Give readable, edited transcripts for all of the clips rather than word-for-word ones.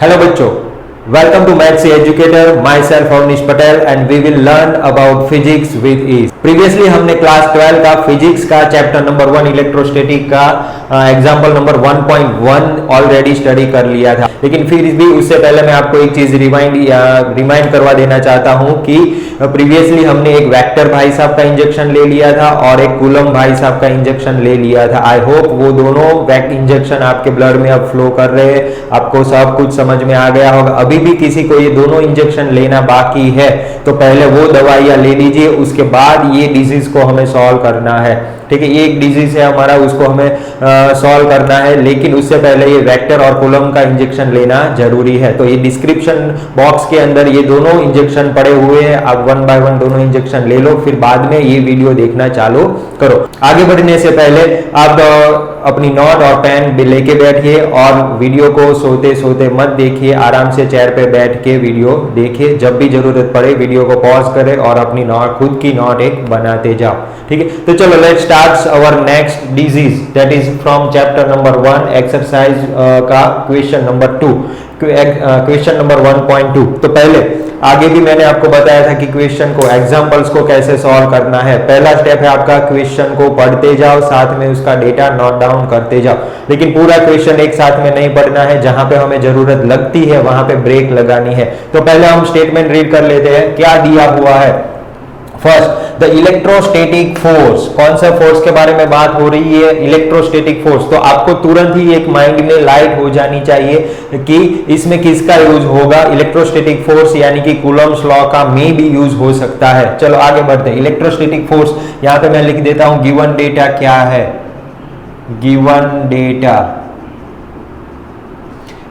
Hello बच्चों, welcome to maths educator. Myself Avneesh Patel and we will learn about physics with ease. Previously हमने class 12 का physics का chapter number 1 electrostatic का example number 1.1 already study कर लिया था, लेकिन फिर भी उससे पहले मैं आपको एक चीज रिमाइंड करवा देना चाहता हूं कि प्रीवियसली हमने एक वेक्टर भाई साहब का इंजेक्शन ले लिया था और एक कूलम भाई साहब का इंजेक्शन ले लिया था। आई होप वो दोनों इंजेक्शन आपके ब्लड में अब फ्लो कर रहे हैं, आपको सब कुछ समझ में आ गया होगा। अभी भी किसी को ये दोनों इंजेक्शन लेना बाकी है तो पहले वो दवाइयां ले लीजिए, उसके बाद ये डिजीज को हमें सॉल्व करना है। ठीक है, एक डिजीज है हमारा, उसको हमें सॉल्व करना है, लेकिन उससे पहले ये वेक्टर और कूलम का इंजेक्शन लेना जरूरी है। तो ये डिस्क्रिप्शन बॉक्स के अंदर ये दोनों इंजेक्शन पड़े हुए हैं, आप 1 बाय 1 दोनों इंजेक्शन ले लो, फिर बाद में ये वीडियो देखना चालू करो। आगे बढ़ने से पहले आप अपनी नोट और पेन लेके बैठिए और वीडियो को सोते सोते मत देखिए, आराम से चेयर पे बैठ के वीडियो देखिए। जब भी जरूरत पड़े वीडियो को पॉज करें और अपनी नोट, खुद की नोट एक बनाते जाओ। ठीक है, तो चलो let's start our next disease, that is from chapter number 1 exercise का क्वेश्चन नंबर 2, क्वेश्चन नंबर 1.2। तो पहले आगे भी मैंने आपको बताया था कि क्वेश्चन को, एग्जांपल्स को कैसे सॉल्व करना है। पहला स्टेप है आपका क्वेश्चन को पढ़ते जाओ, साथ में उसका डेटा नोट डाउन करते जाओ, लेकिन पूरा क्वेश्चन एक साथ में नहीं पढ़ना है। जहां पे हमें जरूरत लगती है वहां पे ब्रेक लगानी है। तो पहले हम स्टेटमेंट रीड कर लेते हैं, क्या दिया हुआ है। First, the electrostatic force. कौन सा फोर्स के बारे में बात हो रही है? Electrostatic force. तो आपको तुरंत ही एक माइंड में लाइट हो जानी चाहिए कि इसमें किसका यूज होगा। इलेक्ट्रोस्टैटिक फोर्स यानी कि कूलम्स लॉ का मे भी यूज हो सकता है। चलो आगे बढ़ते हैं। इलेक्ट्रोस्टैटिक फोर्स यहां पे मैं लिख देता हूं, गिवन डेटा क्या है। Given data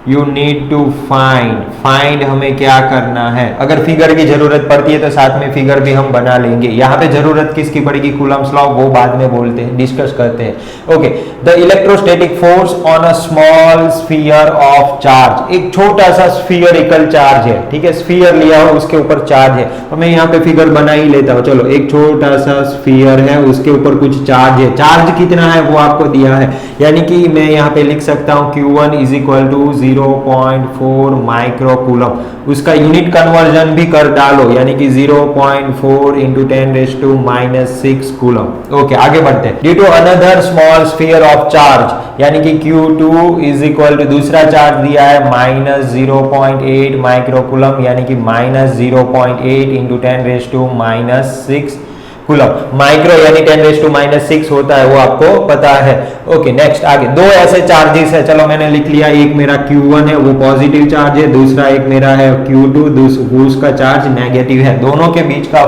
you need to find हमें क्या करना है। अगर फिगर की जरूरत पड़ती है तो साथ में फिगर भी हम बना लेंगे। यहां पे जरूरत किसकी पड़ेगी? कूलम्स लॉ, वो बाद में बोलते हैं, डिस्कस करते हैं। Okay, the electrostatic force on a small sphere of charge. एक छोटा सा स्फीयरिकल चार्ज है, ठीक है, स्फीयर लिया हो, उसके ऊपर चार्ज है। तो मैं यहाँ पे फिगर बना ही लेता हूं। चलो, एक छोटा सा स्फीयर है, उसके ऊपर कुछ चार्ज है। चार्ज कितना है वो आपको दिया है, यानी कि मैं यहाँ पे लिख सकता हूं Q1 is equal to 0.4 micro coulomb. उसका यूनिट कन्वर्जन भी कर डालो, यानी कि 0.4 इंटू 10⁻⁻6 कूलम। ओके, आगे बढ़ते हैं। Due to another small sphere of charge, यानी कि Q2 इज इक्वल टू, दूसरा चार्ज दिया है -0.8 माइक्रो कूलम, यानी कि -0.8 इंटू 10⁻⁻6 कूलम। माइक्रो यानी 10⁻⁻6 होता है, वो आपको पता है। ओके, नेक्स्ट आगे। दो ऐसे चार्जेस है, चलो मैंने लिख लिया। एक मेरा Q1 है, वो पॉजिटिव चार्ज है, दूसरा एक मेरा है Q2, उसका चार्ज नेगेटिव है। दोनों के बीच का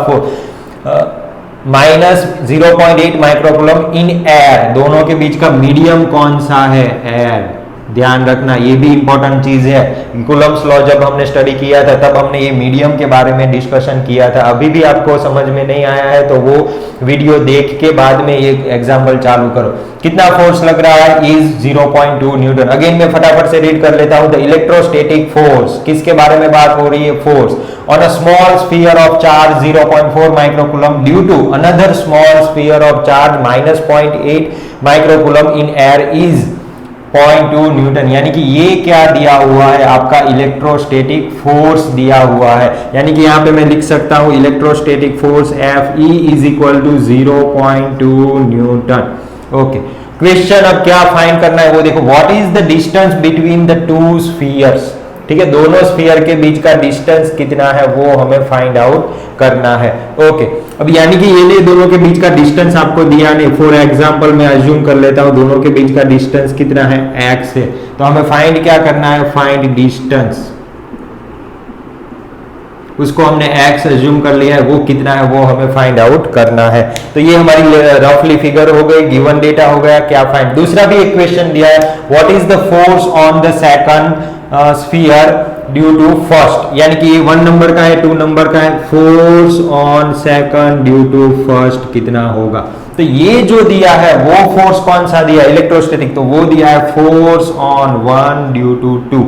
-0.8 माइक्रोकूलम इन एयर, दोनों के बीच का मीडियम कौन सा है? एयर। ध्यान रखना, ये भी इंपॉर्टेंट चीज है। कूलम्स लॉ जब हमने स्टडी किया था तब हमने ये मीडियम के बारे में डिस्कशन किया था। अभी भी आपको समझ में नहीं आया है तो वो वीडियो देख के बाद में ये एग्जांपल चालू करो। कितना फोर्स लग रहा है? Is 0.2 Newton. अगेन मैं फटाफट से रीड कर लेता हूं। द इलेक्ट्रोस्टैटिक फोर्स, किसके बारे में बात हो रही है? Force on a small sphere of charge 0.4 microcoulomb due to another small sphere of charge -0.8 microcoulomb in air is 0.2 newton. यानी कि ये क्या दिया हुआ है? आपका इलेक्ट्रोस्टैटिक फोर्स दिया हुआ है। यानी कि यहां पे मैं लिख सकता हूं electrostatic force FE is equal to 0.2 newton. Okay, question अब क्या फाइंड करना है वो देखो। What is the distance between the two spheres? ठीक है, दोनों स्फीयर के बीच का डिस्टेंस कितना है वो हमें फाइंड आउट करना है। ओके, अब यानी कि ये दोनों के बीच का डिस्टेंस आपको दिया नहीं। फॉर एग्जांपल मैं अज्यूम कर लेता हूं दोनों के बीच का डिस्टेंस कितना है? x है। तो हमें फाइंड क्या करना है? Find distance. उसको हमने x अज्यूम कर लिया है, वो कितना है वो हमें फाइंड आउट करना है। तो ये हमारी रफली फिगर हो गई, गिवन डेटा हो गया, क्या फाइंड। दूसरा भी एक क्वेश्चन दिया है, what is the force on the second sphere due to first. यानी कि ये 1 नंबर का है, 2 नंबर का है। Force on second due to first कितना होगा? तो ये जो दिया है वो फोर्स कौन सा दिया? इलेक्ट्रोस्टैटिक। तो वो दिया है फोर्स ऑन 1 ड्यू टू 2।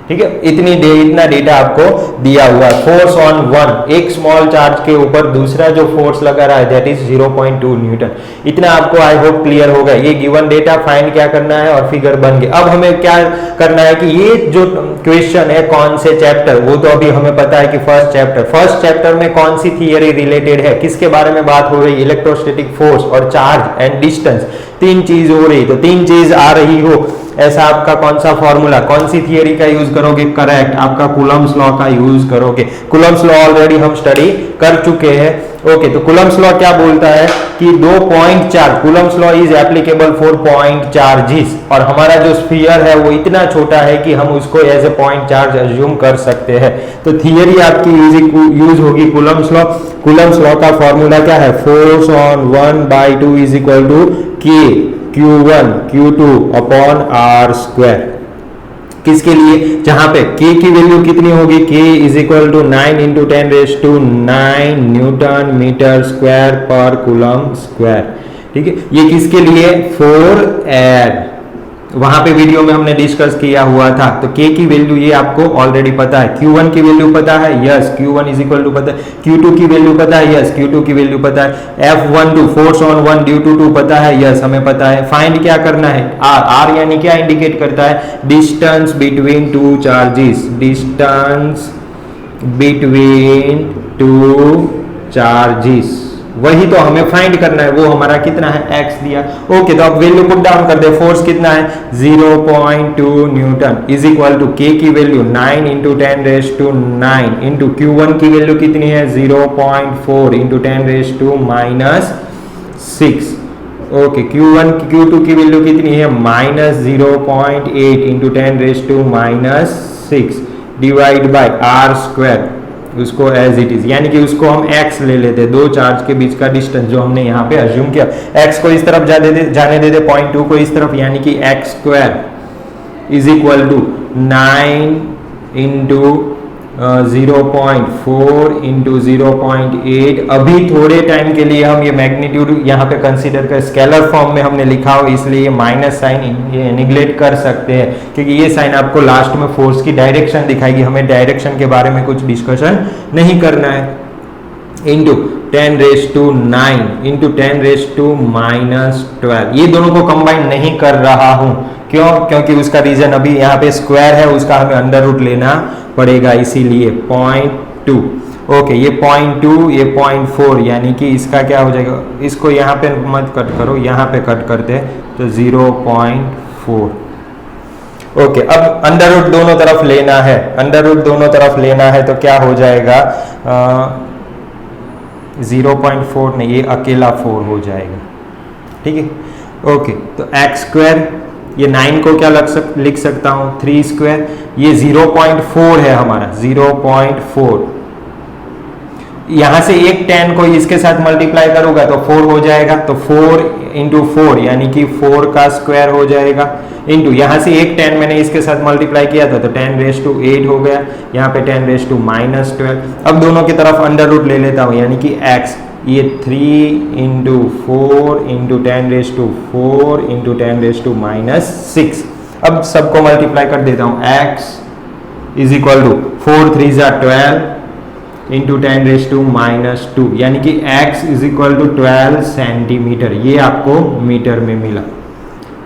ठीक है, इतना डेटा आपको दिया हुआ है। फोर्स ऑन 1, एक स्मॉल चार्ज के ऊपर दूसरा जो फोर्स लगा रहा है दैट इज 0.2 न्यूटन। इतना आपको आई होप क्लियर होगा। ये गिवन डेटा फाइंड क्या करना है और फिगर बन गए। अब हमें क्या करना है कि ये जो क्वेश्चन है कौन से चैप्टर, वो तो अभी हमें पता है कि फर्स्ट चैप्टर में कौन सी थियरी रिलेटेड है, किसके बारे में बात हो रही, इलेक्ट्रोस्टैटिक फोर्स और चार्ज एंड डिस्टेंस, तीन चीज हो रही, तो तीन चीज आ रही हो ऐसा आपका कौन सा फॉर्मूला, कौन सी थियरी का यूज करोगे, करेक्ट आपका कूलम्ब्स लॉ का यूज करोगे। कूलम्ब्स लॉ ऑलरेडी हम स्टडी कर चुके हैं। ओके, तो कूलम्ब्स लॉ क्या बोलता है कि 2.4 Coulomb's law is applicable for point charges, और हमारा जो स्फीयर है वो इतना छोटा है कि हम उसको as a point charge assume कर सकते हैं। तो थियरी आपकी यूज होगी कूलम्ब्स लॉ। कूलम्ब्स लॉ का फॉर्मूला क्या है, force on 1/2 is equal to K Q1 Q2 upon are square. किसके लिए, जहां पे K की वैल्यू कितनी होगी, K is equal to 9 into 10⁹ newton metre square पर कूलम स्क्वायर। ठीक है, ये किसके लिए, फॉर एयर, वहां पे वीडियो में हमने डिस्कस किया हुआ था। तो K की वैल्यू ये आपको ऑलरेडी पता है, Q1 की वैल्यू पता है, yes Q1 is equal to पता है, Q2 की वैल्यू पता है, यस Q2 की वैल्यू पता है, F12 force on 1 due to 2 पता है, यस हमें पता है। फाइंड क्या करना है, R यानी क्या इंडिकेट करता है, distance between two charges, distance between two charges, वही तो हमें फाइंड करना है, वो हमारा कितना है, x दिया। ओके, तो अब वैल्यू पुट डाउन कर दे, फोर्स कितना है 0.2 newton is equal to K की वैल्यू 9 इंटू 10⁹ इंटू Q1 की वैल्यू कितनी है 0.4 इंटू 10⁻⁶। ओके, Q1 Q2 की वैल्यू कितनी है -0.8 into 10⁻⁶ divide by R square, उसको एज इट इज, यानी कि उसको हम x ले लेते, दो चार्ज के बीच का डिस्टेंस जो हमने यहाँ पे अज्यूम किया, x को इस तरफ जाने देते, 0.2 को इस तरफ, यानी कि x square is equal to 9 into 0.4 into 0.8। अभी थोड़े टाइम के लिए हम ये मैग्नीट्यूड यहाँ पे कंसीडर कर, स्केलर फॉर्म में हमने लिखा हो इसलिए ये माइनस साइन ये निगलेक्ट कर सकते हैं, क्योंकि ये साइन आपको लास्ट में फोर्स की डायरेक्शन दिखाएगी, हमें डायरेक्शन के बारे में कुछ डिस्कशन नहीं करना है। इंटू 10⁻⁹ इंटू 10⁻⁻12, ये दोनों को कंबाइन नहीं कर रहा हूं, क्यों, क्योंकि उसका रीजन अभी यहाँ पे स्क्वायर है, उसका हमें अंडर रूट लेना पड़ेगा, इसीलिए 0.2। ओके, ये 0.2 ये 0.4, यानी कि इसका क्या हो जाएगा, इसको यहाँ पे मत कट करो, यहाँ पे कट करते तो 0.4। ओके, अब अंडर रूट दोनों तरफ लेना है, अंडर रूट दोनों तरफ लेना है तो क्या हो जाएगा 0.4 नहीं, ये अकेला 4 हो जाएगा। ठीक है, ओके, तो x स्क्वायर, ये 9 को क्या लिख सकता हूं 3 स्क्वायर, ये 0.4 है हमारा 0.4, यहां से एक 10 को इसके साथ मल्टीप्लाई करूंगा तो 4 हो जाएगा, तो 4 इंटू 4 यानी कि 4 का स्क्वायर हो जाएगा, इंटू यहां से एक 10 मैंने इसके साथ मल्टीप्लाई किया था तो 10⁸ हो गया, यहाँ पे 10⁻⁻12। अब दोनों की तरफ अंडर रूट ले लेता हूं, यानी कि x, ये 3 इंटू 4 इंटू 10⁻⁴ इंटू 10⁻⁻6। अब सबको मल्टीप्लाई कर देता हूं, x is equal to 4 3 12 into 10⁻⁻2, यानी कि x is equal to 12 centimetre, ये आपको मीटर में मिला,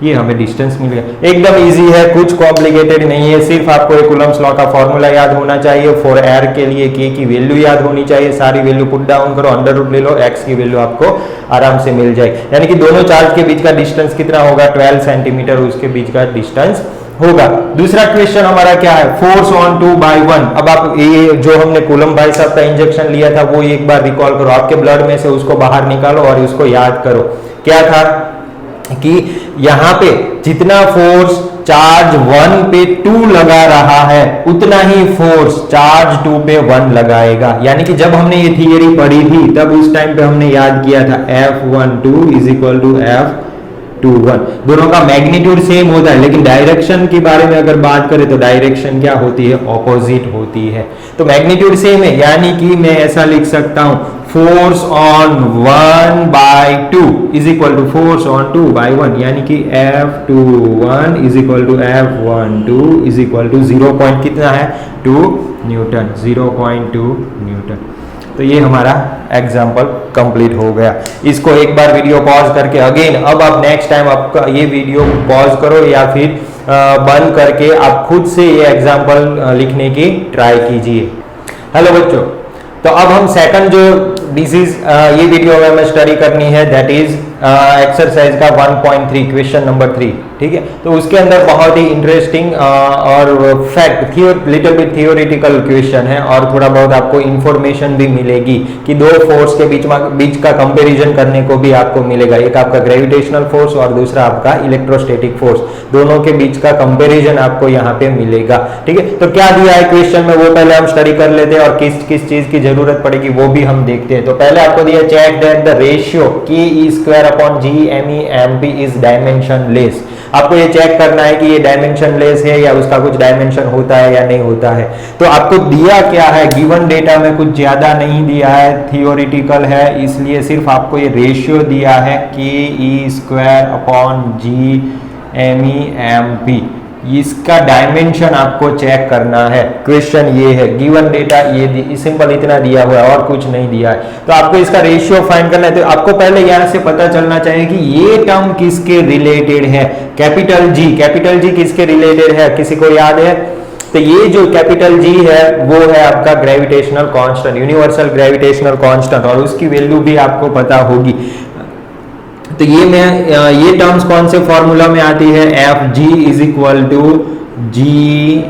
ये हमें डिस्टेंस मिल गया। एकदम इजी है, कुछ कॉम्प्लिकेटेड नहीं है, सिर्फ आपको एक कूलम्ब्स लॉ का फॉर्मूला याद होना चाहिए, फॉर एयर के लिए K की वैल्यू याद होनी चाहिए, सारी वैल्यू पुट डाउन करो, अंडर रूट ले लो, x की वैल्यू आपको आराम से मिल जाएगी, यानी कि दोनों चार्ज के बीच का डिस्टेंस कितना होगा 12 सेंटीमीटर उसके बीच का डिस्टेंस होगा। दूसरा क्वेश्चन हमारा क्या है, फोर्स ऑन 2/1। अब आप ये जो हमने कूलम्ब भाई साहब का इंजेक्शन लिया था वो एक बार रिकॉल करो, आपके ब्लड में से उसको बाहर निकालो और उसको याद करो। क्या था कि यहाँ पे जितना फोर्स चार्ज 1 पे 2 लगा रहा है उतना ही फोर्स चार्ज 2 पे 1 लगाएगा, यानी कि जब हमने ये थियरी पढ़ी थी तब उस टाइम पे हमने याद किया था F12 is equal to F21, दोनों का मैग्नीट्यूड सेम होता है, लेकिन डायरेक्शन के बारे में अगर बात करें तो डायरेक्शन क्या होती है, ऑपोजिट होती है। तो मैग्नीट्यूड सेम है, यानी कि मैं ऐसा लिख सकता हूं force on 1/2 is equal to force on 2/1, यानी कि F21 is equal to F12 is equal to 0. कितना है 2 न्यूटन, 0.2 न्यूटन। तो ये हमारा एग्जाम्पल कंप्लीट हो गया। इसको एक बार वीडियो पॉज करके अगेन, अब आप नेक्स्ट टाइम आपका ये वीडियो पॉज करो या फिर बंद करके आप खुद से ये एग्जाम्पल लिखने की ट्राई कीजिए। हेलो बच्चों, तो अब हम सेकंड जो डिजीज ये वीडियो में हमें स्टडी करनी है, दैट इज एक्सरसाइज का 1.3 क्वेश्चन नंबर 3। ठीक है, तो उसके अंदर बहुत ही इंटरेस्टिंग और fact little bit theoretical question है और थोड़ा बहुत आपको इंफॉर्मेशन भी मिलेगी कि दो फोर्स के बीच का कंपैरिजन करने को भी आपको मिलेगा। एक आपका ग्रेविटेशनल फोर्स और दूसरा आपका इलेक्ट्रोस्टैटिक फोर्स, दोनों के बीच का कंपैरिजन आपको यहाँ पे मिलेगा। ठीक है, तो क्या दिया है क्वेश्चन में वो पहले हम स्टडी कर लेते हैं और किस किस चीज की जरूरत पड़ेगी वो भी हम देखते हैं। तो पहले आपको दिया check that the ratio Ke²/G_MEMP is dimensionless. आपको ये चेक करना है कि ये डायमेंशनलेस है या उसका कुछ डायमेंशन होता है या नहीं होता है। तो आपको दिया क्या है, गिवन डेटा में कुछ ज्यादा नहीं दिया है, थियोरिटिकल है, इसलिए सिर्फ आपको ये रेशियो दिया है Ke²/G_MEMP। इसका डायमेंशन आपको चेक करना है। क्वेश्चन ये है, गिवन डेटा ये सिंपल इतना दिया हुआ है और कुछ नहीं दिया है, तो आपको इसका रेशियो फाइंड करना है। तो आपको पहले यहां से पता चलना चाहिए कि ये टर्म किसके रिलेटेड है। कैपिटल जी किसके रिलेटेड है, किसी को याद है? तो ये जो कैपिटल जी है वो है आपका gravitational constant, universal gravitational constant, और उसकी वैल्यू भी आपको पता होगी। तो ये टर्म्स कौन से फॉर्मूला में आती है, Fg=Gm।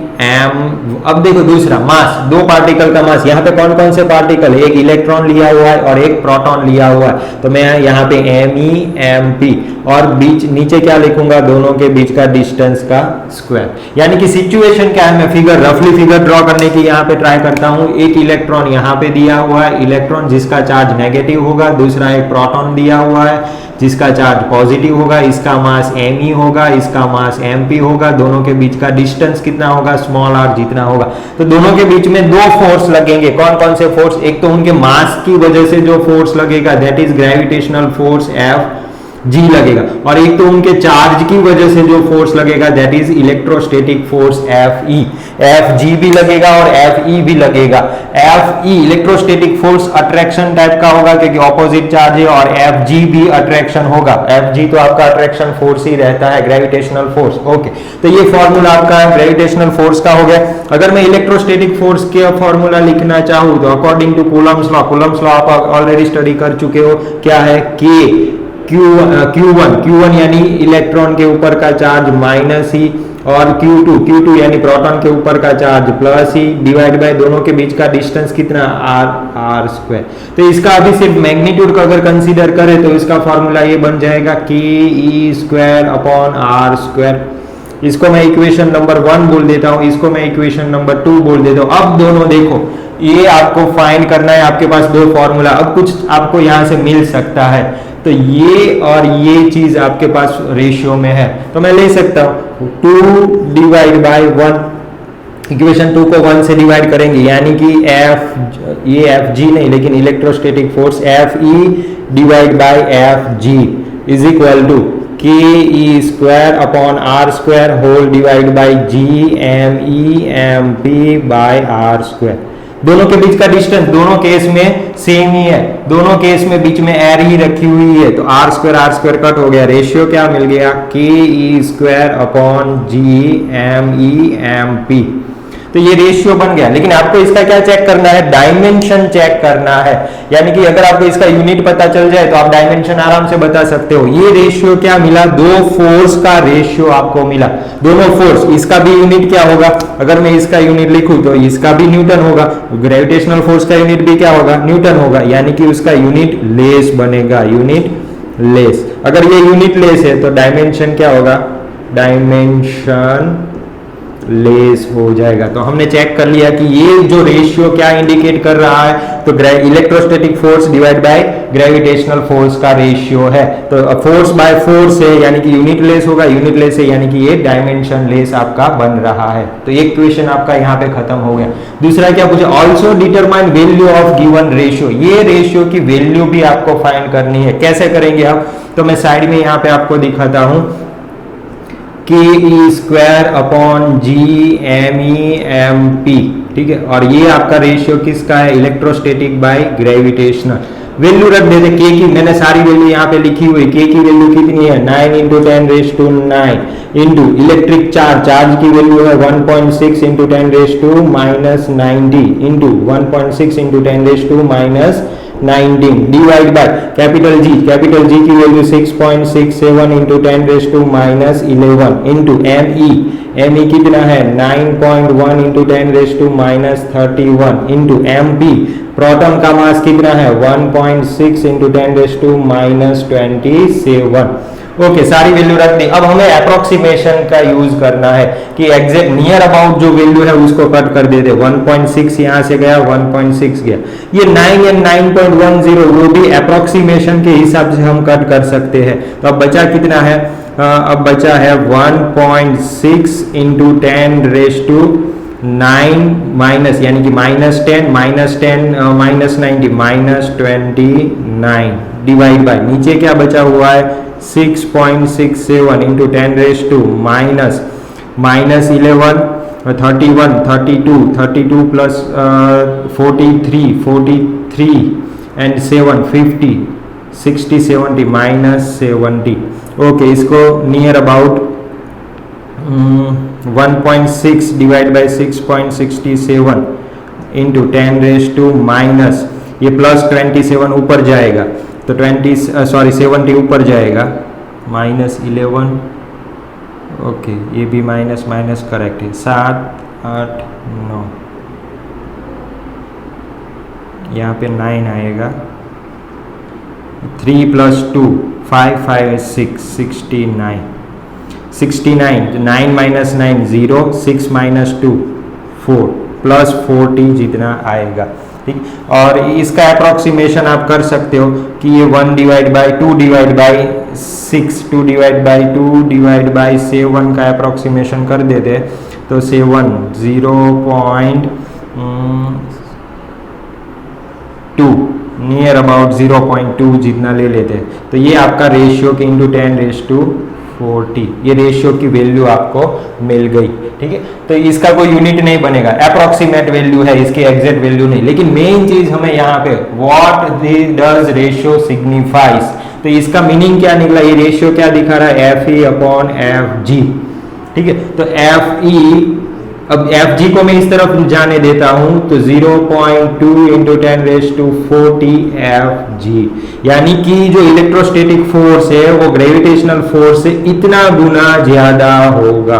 अब देखो दूसरा मास, दो पार्टिकल का मास, यहाँ पे कौन कौन से पार्टिकल है, एक इलेक्ट्रॉन लिया हुआ है और एक प्रोटॉन लिया हुआ है, तो मैं यहाँ पे MEMP और नीचे क्या लिखूंगा, दोनों के बीच का डिस्टेंस का स्क्वायर। यानी कि सिचुएशन क्या है, मैं रफली फिगर ड्रॉ करने की यहाँ पे ट्राई करता हूँ। एक इलेक्ट्रॉन यहाँ पे दिया हुआ है, इलेक्ट्रॉन जिसका चार्ज नेगेटिव होगा, दूसरा एक प्रोटॉन दिया हुआ है जिसका चार्ज पॉजिटिव होगा, इसका मास Me होगा, इसका मास MP होगा, दोनों के बीच का डिस्टेंस कितना होगा, स्मॉल r जितना होगा। तो दोनों के बीच में दो फोर्स लगेंगे। कौन कौन से फोर्स, एक तो उनके मास की वजह से जो फोर्स लगेगा that is gravitational force Fg लगेगा, और एक तो उनके चार्ज की वजह से जो फोर्स लगेगा that is electrostatic force Fe। Fg भी लगेगा और Fe भी लगेगा। Fe electrostatic force attraction type का होगा क्योंकि ऑपोजिट चार्ज है, और Fg भी अट्रैक्शन होगा। Fg तो आपका अट्रैक्शन फोर्स ही रहता है, ग्रेविटेशनल फोर्स। ओके, तो ये फॉर्मूला आपका ग्रेविटेशनल फोर्स का हो गया। अगर मैं इलेक्ट्रोस्टैटिक फोर्स के फॉर्मूला लिखना चाहूँ तो अकॉर्डिंग टू कूलम्स लॉ आप ऑलरेडी स्टडी कर चुके हो, क्या है, Q1 यानी इलेक्ट्रॉन के ऊपर का चार्ज माइनस ही, और Q2 यानी प्रोटॉन के ऊपर का charge plus he, divide by दोनों के बीच का डिस्टेंस कितना, r²। तो इसका अभी सिर्फ मैग्नीट्यूड का अगर कंसीडर करें तो इसका फॉर्मूला ये बन जाएगा Ke²/r²। इसको मैं इक्वेशन नंबर 1 बोल देता हूं, इसको मैं इक्वेशन नंबर 2 बोल देता हूं। अब दोनों देखो, ये आपको फाइंड करना है, आपके पास दो फॉर्मूला, अब कुछ आपको यहां से मिल सकता है, तो ये और ये चीज आपके पास रेशियो में है, तो मैं ले सकता हूं 2/1। इक्वेशन 2 को 1 से डिवाइड करेंगे, यानी कि ये Fg नहीं लेकिन electrostatic force Fe/Fg is equal to Ke²/r² whole divide by Gmemp/r²। दोनों के बीच का डिस्टेंस दोनों केस में सेम ही है, दोनों केस में बीच में एर ही रखी हुई है, तो r² कट हो गया, रेशियो क्या मिल गया, Ke²/Gmemp। तो ये रेशियो बन गया। लेकिन आपको इसका क्या चेक करना है, डायमेंशन चेक करना है। यानी कि अगर आपको इसका यूनिट पता चल जाए तो आप डायमेंशन आराम से बता सकते हो। ये रेशियो क्या मिला, दो फोर्स का रेशियो आपको मिला, दोनों फोर्स। इसका भी यूनिट क्या होगा, अगर मैं इसका यूनिट लिखूं तो इसका भी न्यूटन होगा, ग्रेविटेशनल फोर्स का यूनिट भी क्या होगा, न्यूटन होगा, यानी कि उसका यूनिट लेस बनेगा, यूनिट लेस। अगर ये यूनिट लेस है तो डायमेंशन क्या होगा, डायमेंशन लेस हो जाएगा। तो हमने चेक कर लिया कि ये जो रेशियो क्या इंडिकेट कर रहा है, तो electrostatic force divide by gravitational force का रेशियो है। तो फोर्स बाय फोर्स है यानी कि यूनिट लेस होगा, यूनिट लेस है यानी कि ये डायमेंशन लेस आपका बन रहा है। तो एक क्वेश्चन आपका यहाँ पे खत्म हो गया। दूसरा क्या पूछा, also determine value of given ratio. ये रेशियो की वैल्यू भी आपको फाइंड करनी है। कैसे करेंगे आप, तो मैं साइड में यहाँ पे आपको दिखाता हूं, Ke²/Gmemp, ठीक है। और ये आपका रेशियो किसका है, इलेक्ट्रोस्टैटिक बाय ग्रेविटेशनल। वैल्यू रख देते के की, मैंने सारी वैल्यू यहाँ पे लिखी हुई, के की वैल्यू कितनी है 9 इंटू 10⁻⁹ इंटू इलेक्ट्रिक चार्ज की वैल्यू है 1.6 into 10⁻⁻90 into 1.6 into 10⁻⁻19 divide by capital G की value 6.67 into 10⁻11 into M E कितना है 9.1 into 10⁻31 into M P proton का मास कितना है 1.6 इंटू 10⁻27। ओके, सारी वैल्यू रख दी। अब हमें अप्रोक्सीमेशन का यूज करना है कि एग्जैक्ट नियर अबाउट जो वैल्यू है उसको कट कर देते। 1.6 यहां से गया, 1.6 गया, ये 9 एंड 9.10 वो भी अप्रोक्सीमेशन के हिसाब से हम कट कर सकते हैं। तो अब बचा कितना है, अब बचा है 1.6 इंटू 10⁻9 माइनस यानी कि -10 -90 -29 डिवाइड बाय नीचे क्या बचा हुआ है 6.67 इंटू 10⁻11 32 प्लस 43 एंड 7 50 60 70 -70। ओके, इसको near about 1.6 divide by 6.67 into 10⁻, ये प्लस 27 ऊपर जाएगा तो 70 ऊपर जाएगा -11। ओके, ये भी माइनस करेक्ट है, 7 8 9, यहाँ पे 9 आएगा, 3 प्लस 2 5 5 6 69 9 माइनस 9 0 6 माइनस 2 4 प्लस 40 जितना आएगा। ठीक, और इसका अप्रोक्सीमेशन आप कर सकते हो कि ये 1 divide by 2 divide by 6 2 divide by 2 divide by 7 का अप्रोक्सीमेशन कर देते तो 7 0.2 नियर अबाउट 0.2 जितना ले लेते हैं। तो ये आपका रेशियो की इंटू 10⁻40 ये रेशियो की वैल्यू आपको मिल गई। ठीक है, तो इसका कोई यूनिट नहीं बनेगा, अप्रोक्सीमेट वैल्यू है, इसकी एग्जैक्ट वैल्यू नहीं। लेकिन मेन चीज हमें यहाँ पे व्हाट डज रेशियो सिग्निफाइज, तो इसका मीनिंग क्या निकला, ये रेशियो क्या दिखा रहा है FE/FG। ठीक है, तो FE, अब FG को मैं इस तरफ जाने देता हूं तो 0.2 इंटू 10⁻40 FG, यानी कि जो इलेक्ट्रोस्टैटिक फोर्स है वो ग्रेविटेशनल फोर्स से इतना गुना ज्यादा होगा।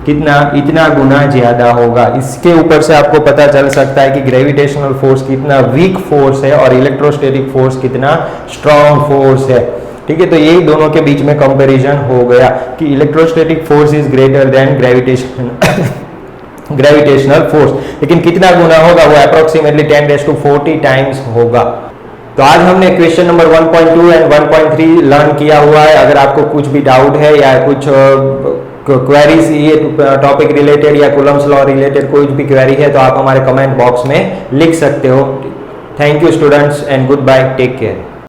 कितना? इतना गुना ज्यादा होगा। इसके ऊपर से आपको पता चल सकता है कि ग्रेविटेशनल फोर्स कितना वीक फोर्स है और इलेक्ट्रोस्टैटिक फोर्स कितना स्ट्रॉन्ग फोर्स है। ठीक है, तो ये दोनों के बीच में कंपैरिजन हो गया कि electrostatic force is greater than gravitational force, लेकिन कितना गुना होगा वो अप्रोक्सीमेटली 10⁻40 टाइम्स होगा। तो आज हमने क्वेश्चन नंबर 1.2 एंड 1.3 लर्न किया हुआ है। अगर आपको कुछ भी डाउट है या कुछ क्वेरीज ये टॉपिक रिलेटेड या कूलम्स लॉ रिलेटेड कोई भी क्वेरी है तो आप हमारे कमेंट बॉक्स में लिख सकते हो। Thank you students and goodbye, take care.